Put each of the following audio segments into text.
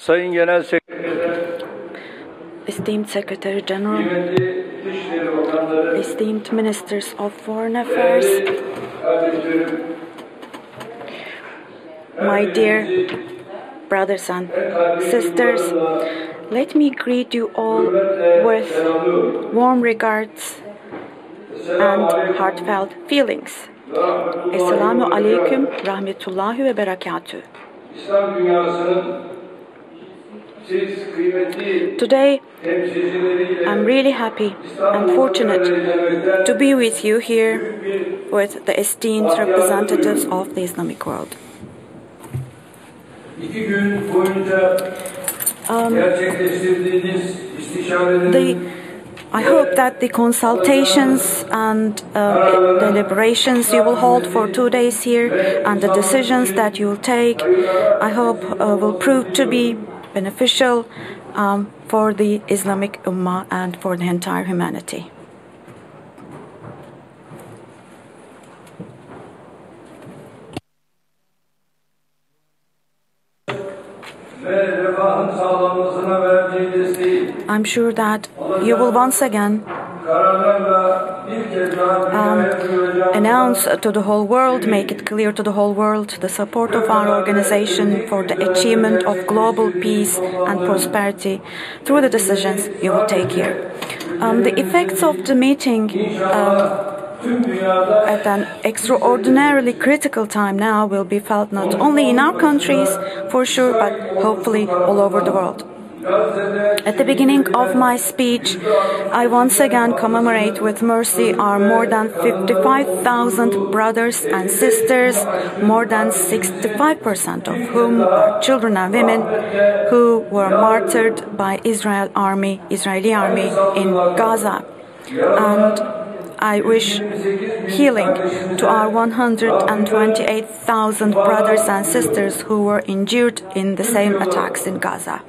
Sayın Genel Sekreter, esteemed Secretary General, esteemed Ministers of Foreign Affairs, my dear brothers and sisters, let me greet you all with warm regards and heartfelt feelings. 𝗬𝗏𝘀𝘀𝗶𝘀𝗶𝗀𝗏. Today, I'm really happy and fortunate to be with you here with the esteemed representatives of the Islamic world. I hope that the consultations and deliberations you will hold for 2 days here and the decisions that you will take, I hope will prove to be beneficial for the Islamic Ummah and for the entire humanity. I'm sure that you will once again announce to the whole world, make it clear to the whole world, the support of our organization for the achievement of global peace and prosperity through the decisions you will take here. The effects of the meeting at an extraordinarily critical time now will be felt not only in our countries, for sure, but hopefully all over the world. At the beginning of my speech, I once again commemorate with mercy our more than 55,000 brothers and sisters, more than 65% of whom are children and women, who were martyred by Israeli army in Gaza. And I wish healing to our 128,000 brothers and sisters who were injured in the same attacks in Gaza.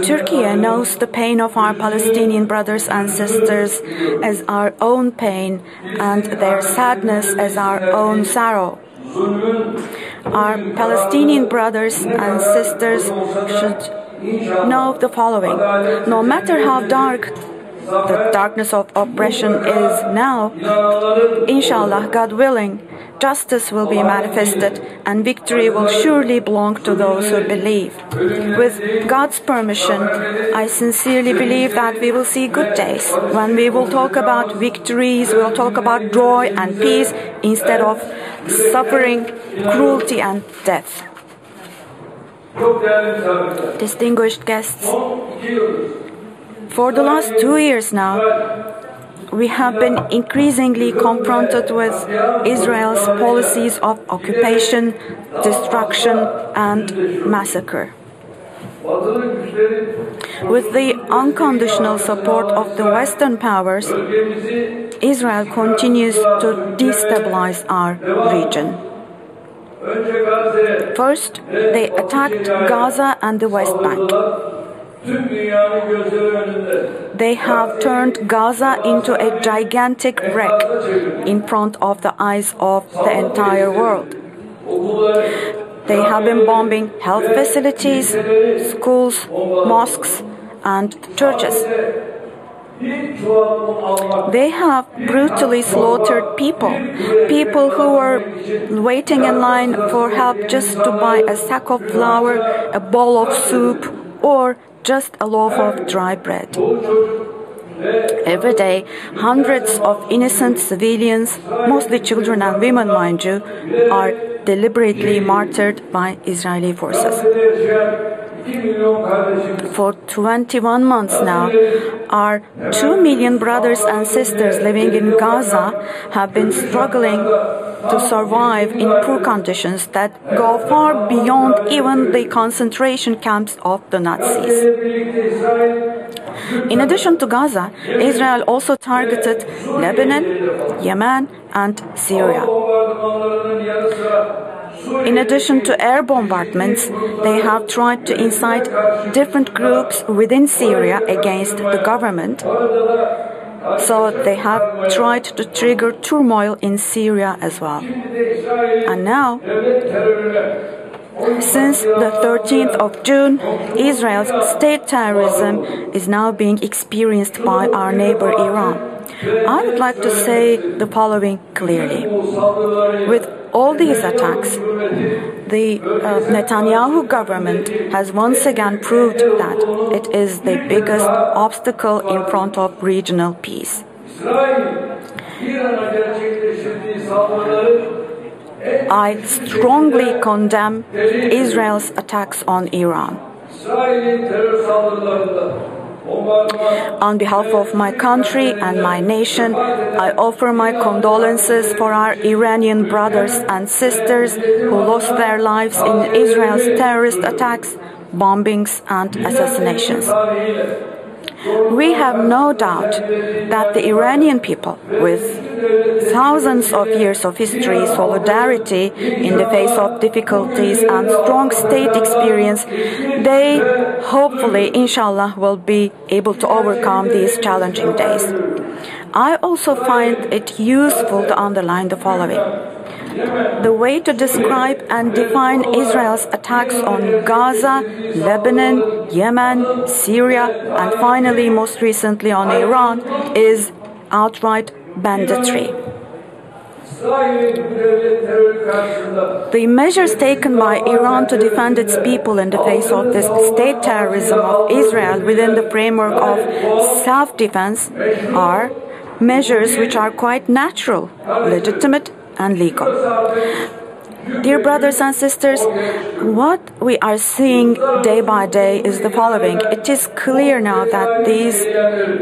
Turkey knows the pain of our Palestinian brothers and sisters as our own pain and their sadness as our own sorrow. Our Palestinian brothers and sisters should know the following: no matter how dark the darkness of oppression is now, inshallah, God willing, justice will be manifested and victory will surely belong to those who believe. With God's permission, I sincerely believe that we will see good days when we will talk about victories, we will talk about joy and peace instead of suffering, cruelty and death. Distinguished guests, for the last 2 years now, we have been increasingly confronted with Israel's policies of occupation, destruction, and massacre. With the unconditional support of the Western powers, Israel continues to destabilize our region. First, they attacked Gaza and the West Bank. They have turned Gaza into a gigantic wreck in front of the eyes of the entire world. They have been bombing health facilities, schools, mosques, and churches. They have brutally slaughtered people who were waiting in line for help just to buy a sack of flour, a bowl of soup, or just a loaf of dry bread. Every day, hundreds of innocent civilians, mostly children and women, mind you, are deliberately martyred by Israeli forces. For 21 months now, our 2 million brothers and sisters living in Gaza have been struggling to survive in poor conditions that go far beyond even the concentration camps of the Nazis. In addition to Gaza, Israel also targeted Lebanon, Yemen, and Syria. In addition to air bombardments, they have tried to incite different groups within Syria against the government. So they have tried to trigger turmoil in Syria as well. And now, Since the 13th of June, Israel's state terrorism is now being experienced by our neighbor Iran. I would like to say the following clearly. With all these attacks, the Netanyahu government has once again proved that it is the biggest obstacle in front of regional peace. I strongly condemn Israel's attacks on Iran. On behalf of my country and my nation, I offer my condolences for our Iranian brothers and sisters who lost their lives in Israel's terrorist attacks, bombings, and assassinations. We have no doubt that the Iranian people, with thousands of years of history, solidarity in the face of difficulties, and strong state experience, they hopefully, inshallah, will be able to overcome these challenging days. I also find it useful to underline the following. The way to describe and define Israel's attacks on Gaza, Lebanon, Yemen, Syria, and finally, most recently on Iran, is outright banditry. The measures taken by Iran to defend its people in the face of this state terrorism of Israel within the framework of self-defense are measures which are quite natural, legitimate, and legal. Dear brothers and sisters, what we are seeing day by day is the following. It is clear now that these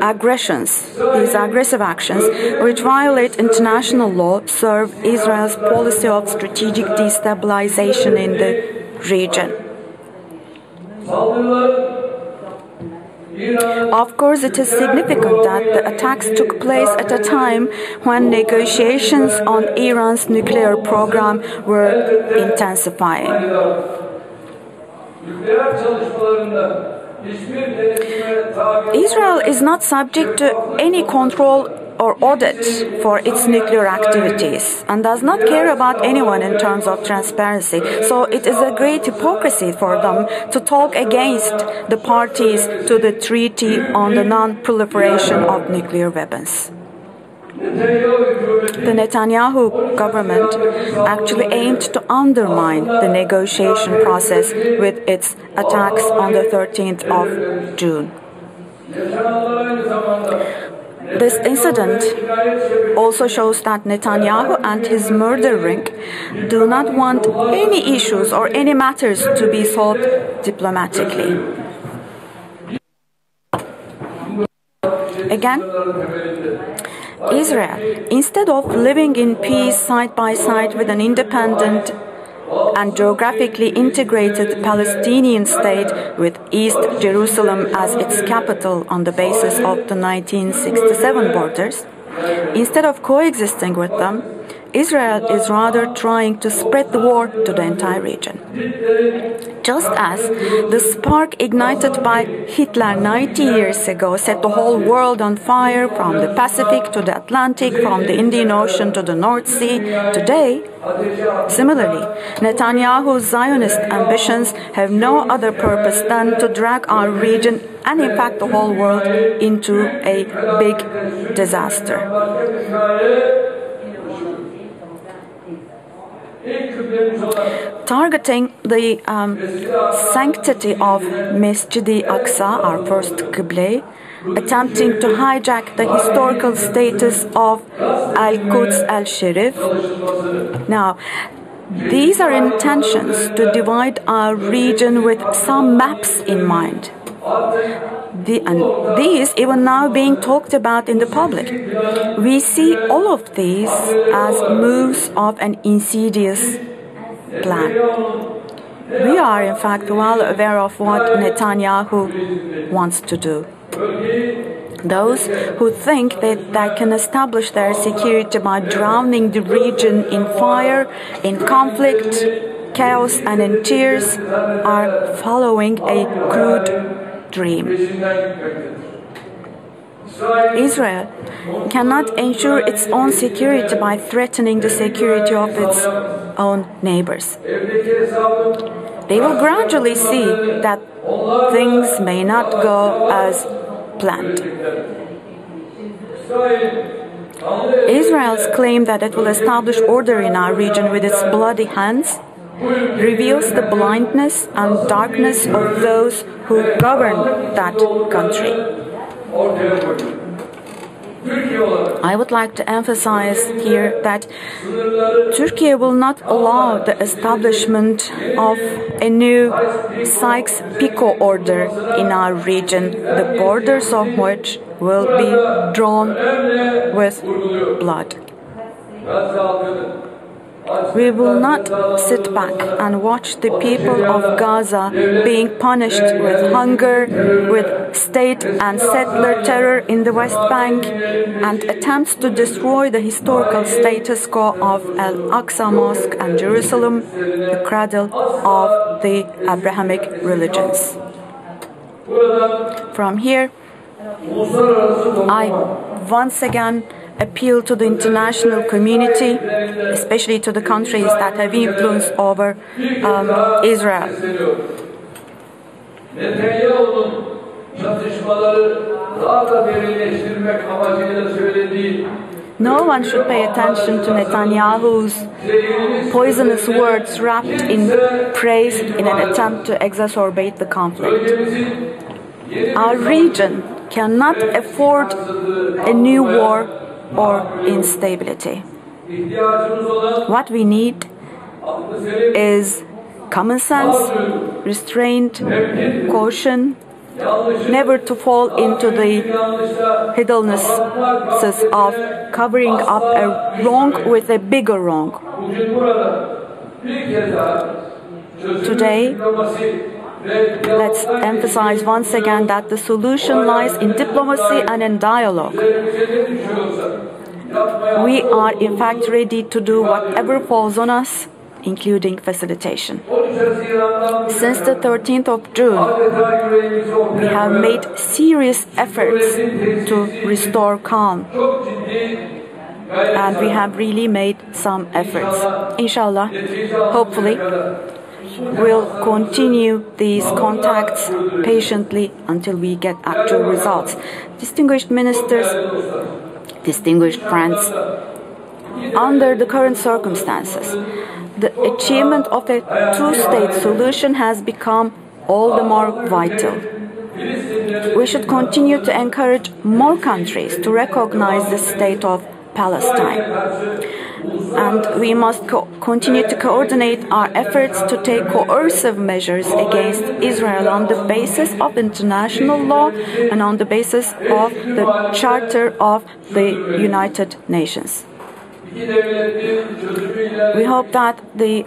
aggressions, these aggressive actions, which violate international law, serve Israel's policy of strategic destabilization in the region. Of course, it is significant that the attacks took place at a time when negotiations on Iran's nuclear program were intensifying. Israel is not subject to any control or audit for its nuclear activities and does not care about anyone in terms of transparency. So it is a great hypocrisy for them to talk against the parties to the Treaty on the Non-Proliferation of Nuclear Weapons. The Netanyahu government actually aimed to undermine the negotiation process with its attacks on the 13th of June. This incident also shows that Netanyahu and his murder ring do not want any issues or any matters to be solved diplomatically. Again, Israel, instead of living in peace side by side with an independent and geographically integrated Palestinian state with East Jerusalem as its capital on the basis of the 1967 borders, instead of coexisting with them, Israel is rather trying to spread the war to the entire region. Just as the spark ignited by Hitler 90 years ago set the whole world on fire from the Pacific to the Atlantic, from the Indian Ocean to the North Sea, today, similarly, Netanyahu's Zionist ambitions have no other purpose than to drag our region and in fact the whole world into a big disaster. Targeting the sanctity of 𝗦𝗲𝘀𝘀𝗶cie, our first Qibla, attempting to hijack the historical status of Al-Quds al-Sharif. Now, these are intentions to divide our region with some maps in mind. And these even now being talked about in the public. We see all of these as moves of an insidious plan. We are, in fact, well aware of what Netanyahu wants to do. Those who think that they can establish their security by drowning the region in fire, in conflict, chaos, and in tears are following a crude dream. Israel cannot ensure its own security by threatening the security of its own neighbors. They will gradually see that things may not go as planned. Israel's claim that it will establish order in our region with its bloody hands reveals the blindness and darkness of those who govern that country. I would like to emphasize here that Turkey will not allow the establishment of a new 𝗦𝗫𝘀𝘀𝗶cie order in our region, the borders of which will be drawn with blood. We will not sit back and watch the people of Gaza being punished with hunger, with state and settler terror in the West Bank, and attempts to destroy the historical status quo of Al-Aqsa Mosque and Jerusalem, the cradle of the Abrahamic religions. From here, I once again appeal to the international community, especially to the countries that have influence over Israel. No one should pay attention to Netanyahu's poisonous words wrapped in praise in an attempt to exacerbate the conflict. Our region cannot afford a new war or instability. What we need is common sense, restraint, caution, never to fall into the hedonistness of covering up a wrong with a bigger wrong. Today, let's emphasize once again that the solution lies in diplomacy and in dialogue. We are in fact ready to do whatever falls on us, including facilitation. Since the 13th of June, we have made serious efforts to restore calm. And we have really made some efforts. Inshallah, hopefully, we'll continue these contacts patiently until we get actual results. Distinguished ministers, distinguished friends, under the current circumstances, the achievement of a two-state solution has become all the more vital. We should continue to encourage more countries to recognize the state of Palestine. And we must continue to coordinate our efforts to take coercive measures against Israel on the basis of international law and on the basis of the Charter of the United Nations. We hope that the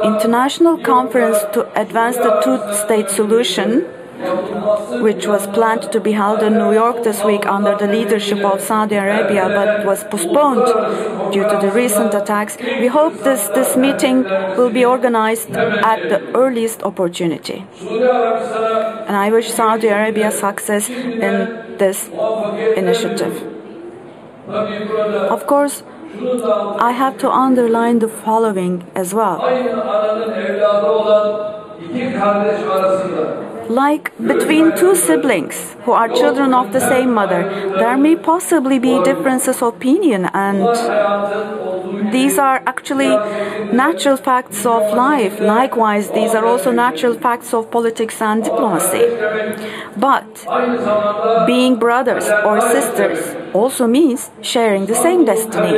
international conference to advance the two-state solution, which was planned to be held in New York this week under the leadership of Saudi Arabia but was postponed due to the recent attacks. We hope this meeting will be organized at the earliest opportunity. And I wish Saudi Arabia success in this initiative. Of course, I have to underline the following as well. Like between two siblings who are children of the same mother, there may possibly be differences of opinion, and these are actually natural facts of life. Likewise, these are also natural facts of politics and diplomacy. But being brothers or sisters also means sharing the same destiny.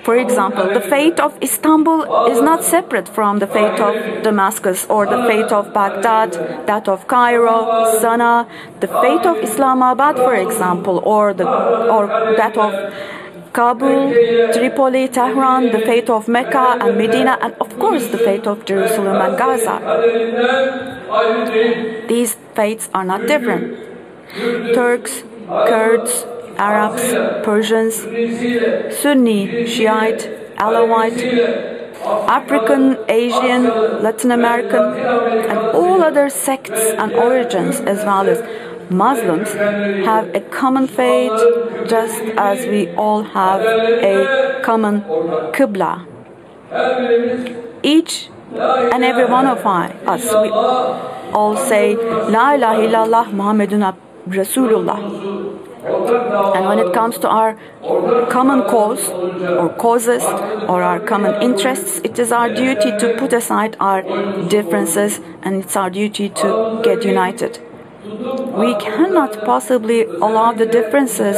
For example, the fate of Istanbul is not separate from the fate of Damascus or the fate of Baghdad, that of Cairo, Sana'a, the fate of Islamabad, for example, or that of Kabul, Tripoli, Tehran, the fate of Mecca and Medina, and of course the fate of Jerusalem and Gaza. These fates are not different. Turks, Kurds, Arabs, Persians, Sunni, Shiite, Alawite, African, Asian, Latin American, and all other sects and origins, as well as Muslims have a common faith, just as we all have a common qibla. Each and every one of us, we all say, La ilaha illallah Muhammadun Rasulullah. And when it comes to our common cause or causes or our common interests, it is our duty to put aside our differences, and it's our duty to get united. We cannot possibly allow the differences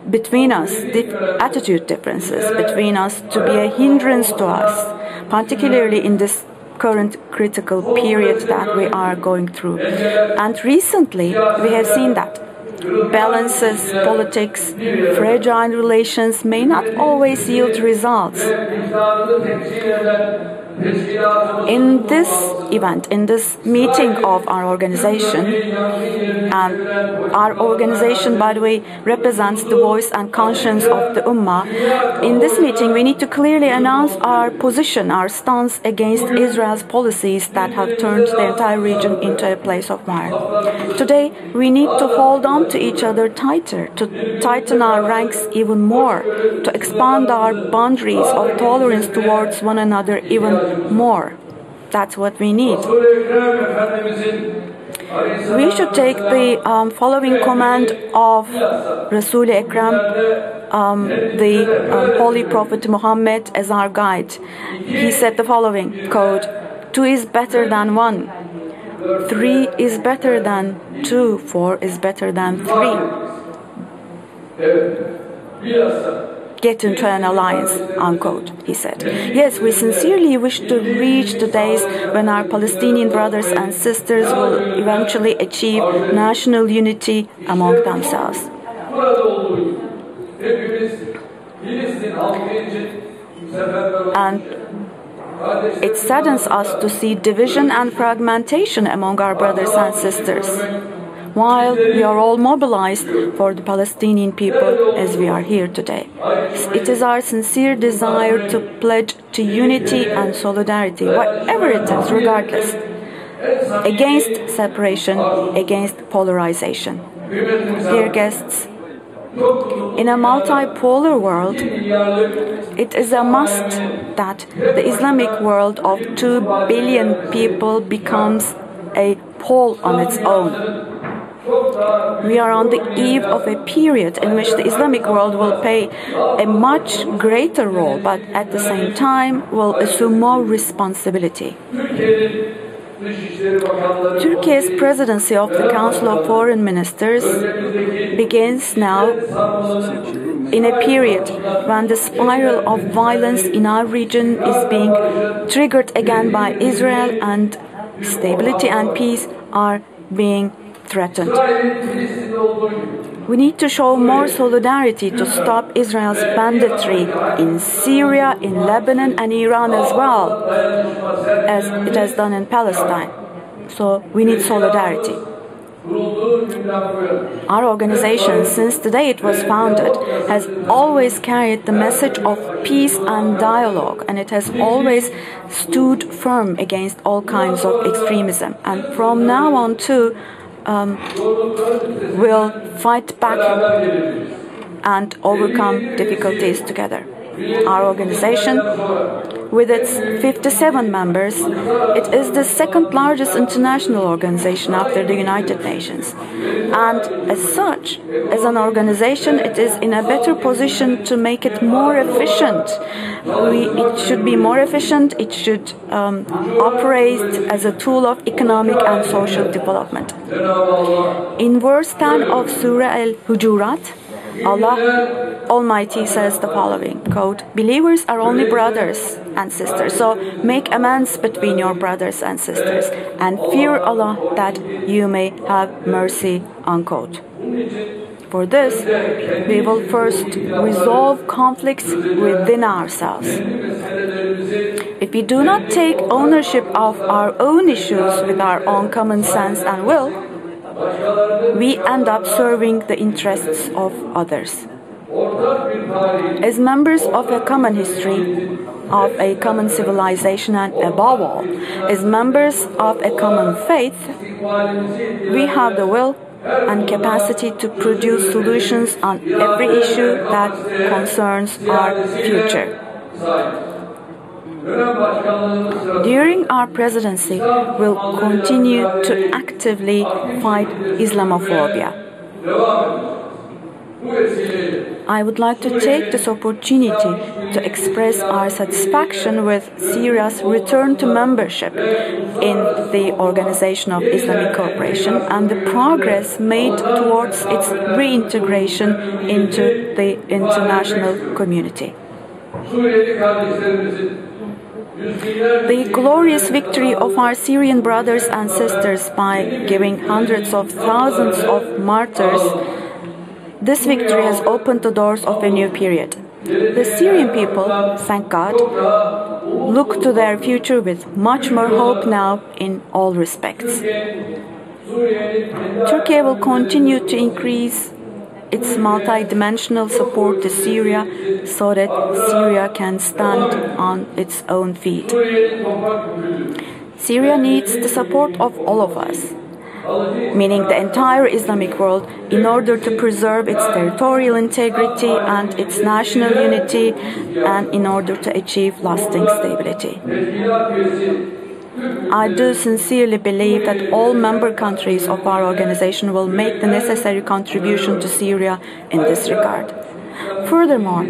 between us, the attitude differences between us, to be a hindrance to us, particularly in this current critical period that we are going through. And recently, we have seen that balances, politics, fragile relations may not always yield results. In this event, in this meeting of our organization, and our organization, by the way, represents the voice and conscience of the Ummah. In this meeting, we need to clearly announce our position, our stance against Israel's policies that have turned the entire region into a place of war. Today, we need to hold on to each other tighter, to tighten our ranks even more, to expand our boundaries of tolerance towards one another even more. That's what we need. We should take the following command of Rasul Ekrem, the Holy Prophet Muhammad, as our guide. He said the following, quote, 2 is better than 1. 3 is better than 2. 4 is better than 3. Get into an alliance, unquote, he said. Yes, we sincerely wish to reach the days when our Palestinian brothers and sisters will eventually achieve national unity among themselves. And it saddens us to see division and fragmentation among our brothers and sisters, while we are all mobilized for the Palestinian people as we are here today. It is our sincere desire to pledge to unity and solidarity, whatever it is, regardless, against separation, against polarization. Dear guests, in a multipolar world, it is a must that the Islamic world of 2 billion people becomes a pole on its own. We are on the eve of a period in which the Islamic world will play a much greater role, but at the same time will assume more responsibility. Turkey's presidency of the Council of Foreign Ministers begins now in a period when the spiral of violence in our region is being triggered again by Israel, and stability and peace are being threatened. We need to show more solidarity to stop Israel's banditry in Syria, in Lebanon and Iran as well, as it has done in Palestine. So we need solidarity. Our organization, since the day it was founded, has always carried the message of peace and dialogue, and it has always stood firm against all kinds of extremism. And from now on too, will fight back and overcome difficulties together. Our organization, with its 57 members, it is the second largest international organization after the United Nations. And as such, as an organization, it is in a better position to make it more efficient. It should be more efficient, it should operate as a tool of economic and social development. In verse 10 of Surah Al-Hujurat, Allah Almighty says the following, quote, believers are only brothers and sisters, so make amends between your brothers and sisters, and fear Allah that you may have mercy, unquote. For this, we will first resolve conflicts within ourselves. If we do not take ownership of our own issues with our own common sense and will, we end up serving the interests of others. As members of a common history, of a common civilization, and above all, as members of a common faith, we have the will and capacity to produce solutions on every issue that concerns our future. During our presidency, we'll continue to actively fight Islamophobia. I would like to take this opportunity to express our satisfaction with Syria's return to membership in the Organization of Islamic Cooperation and the progress made towards its reintegration into the international community. The glorious victory of our Syrian brothers and sisters by giving hundreds of thousands of martyrs, this victory has opened the doors of a new period. The Syrian people, thank God, look to their future with much more hope now in all respects. Turkey will continue to increase its multi-dimensional support to Syria so that Syria can stand on its own feet. Syria needs the support of all of us, meaning the entire Islamic world, in order to preserve its territorial integrity and its national unity, and in order to achieve lasting stability. I do sincerely believe that all member countries of our organization will make the necessary contribution to Syria in this regard. Furthermore,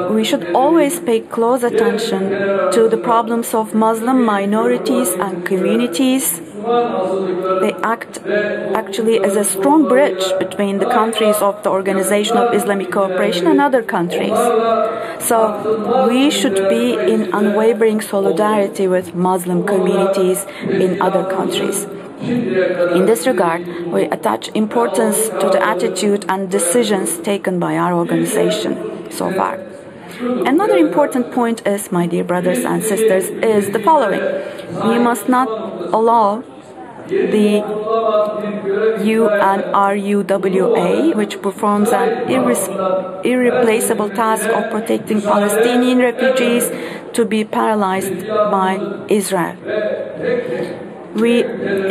we should always pay close attention to the problems of Muslim minorities and communities. They act actually as a strong bridge between the countries of the Organization of Islamic Cooperation and other countries. So we should be in unwavering solidarity with Muslim communities in other countries. In this regard, we attach importance to the attitude and decisions taken by our organization so far. Another important point is, my dear brothers and sisters, is the following. We must not allow the 𝗬𝗏𝘀𝗀𝗃, which performs an irreplaceable task of protecting Palestinian refugees, to be paralyzed by Israel. We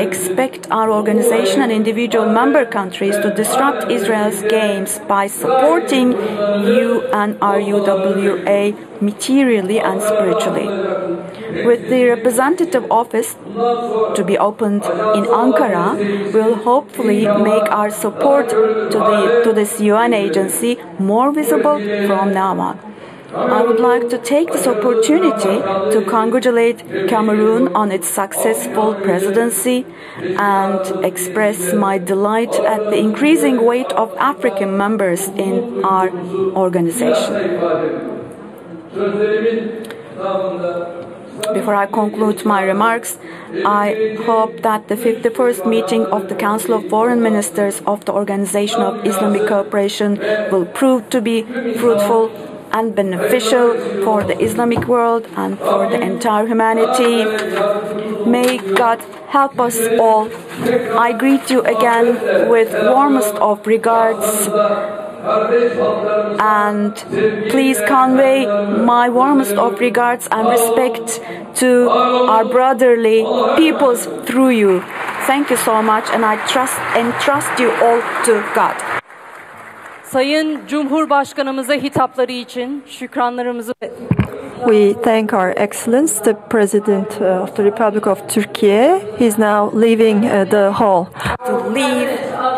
expect our organization and individual member countries to disrupt Israel's games by supporting 𝗬𝗏𝘀𝗀𝗃 materially and spiritually. With the representative office to be opened in Ankara, we'll hopefully make our support to this UN agency more visible from now on. I would like to take this opportunity to congratulate Cameroon on its successful presidency and express my delight at the increasing weight of African members in our organization. Before I conclude my remarks, I hope that the 51st meeting of the Council of Foreign Ministers of the Organization of Islamic Cooperation will prove to be fruitful and beneficial for the Islamic world and for the entire humanity. May God help us all. I greet you again with warmest of regards, and please convey my warmest of regards and respect to our brotherly peoples through you. Thank you so much, and I entrust you all to God. Sayın Cumhurbaşkanımıza hitapları için şükranlarımızı. We thank our Excellence, the President of the Republic of Turkey. He's now leaving the hall. To leave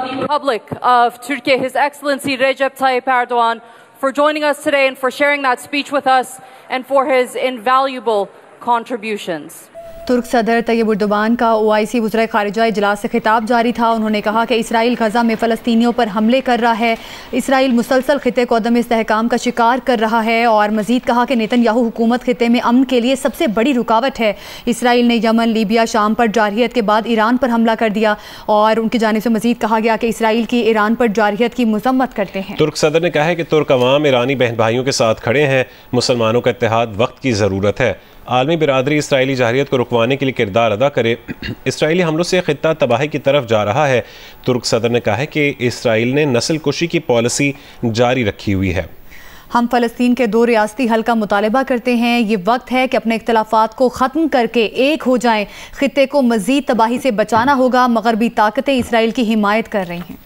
the Republic of Turkey, His Excellency Recep Tayyip Erdoğan, for joining us today and for sharing that speech with us and for his invaluable contributions. तुर्क सदर Tayyip Erdogan का OIC वज़ीर ख़ारिजा इजलास से खिताब जारी था। उन्होंने कहा कि इसराइल गज़ा में फ़लस्तीनियों पर हमले कर रहा है, इसराइल मुसलसल ख़िते को अदम इस्तेहकाम का शिकार कर रहा है, और मज़ीद कहा कि नेतन्याहू हुकूमत ख़िते में अमन के लिए सबसे बड़ी रुकावट है। इसराइल ने यमन, लीबिया, शाम पर जारहियत के बाद ईरान पर हमला कर दिया, और उनकी जानिब से मज़ीद कहा गया कि इसराइल की ईरान पर जारहियत की मज़म्मत करते हैं। तुर्क सदर ने कहा है कि तुर्क अवाम ईरानी बहन भाइयों के साथ खड़े हैं। मुसलमानों का इत्तेहाद वक्त की ज़रूरत है। आलमी बिरादरी इसराइली जारहियत को रुकवाने के लिए किरदार अदा करे। इसराइली हमलों से ख़ित्ता तबाही की तरफ जा रहा है। तुर्क सदर ने कहा है कि इसराइल ने नस्ल कुशी की पॉलिसी जारी रखी हुई है। हम फ़लस्तीन के 2 रियासती हल का मुतालबा करते हैं। ये वक्त है कि अपने इख्तलाफात को ख़त्म करके एक हो जाएं। ख़ित्ते को मज़ीद तबाही से बचाना होगा। मगरबी ताकतें इसराइल की हिमायत कर रही हैं।